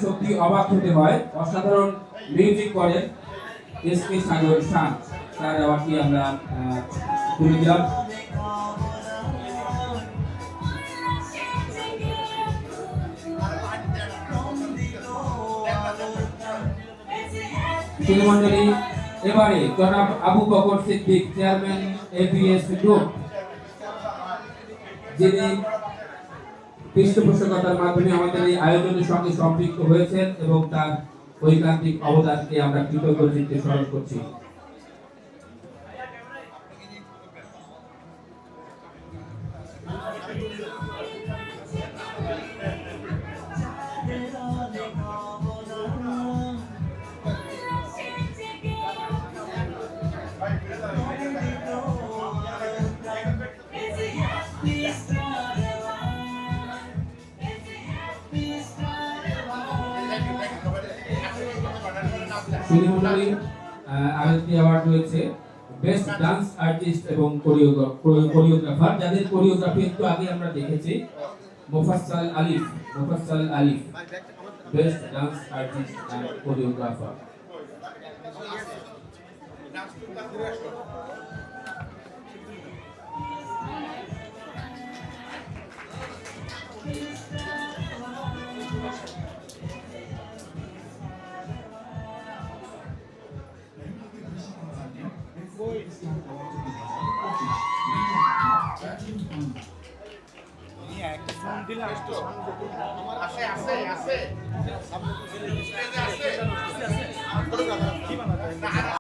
সত্যি অবাক হতে হয়। অসাধারণ মিউজিক করেন এসকে সাগর শান, তার অ্যাওয়ার্ডটি আমরা তুলে দিলাম। মন্ডলী, এবারে জনাব Abu Bakr Siddique, chairman ABS group, যিনি পৃষ্ঠপোষকতার মাধ্যমে আমাদের এই আয়োজনের সঙ্গে সম্পৃক্ত হয়েছেন এবং তার ঐকান্তিক অবদানকে আমরা কৃতজ্ঞতা স্মরণ করছি। আরেকটি অ্যাওয়ার্ড রয়েছে বেস্ট ডান্স আর্টিস্ট এবং কোরিওগ্রাফার, যাদের কোরিওগ্রাফি একটু আগে আমরা দেখেছি। Mufassal Alif best dance artist and choreographer. একটা ফোন দিলাম আছে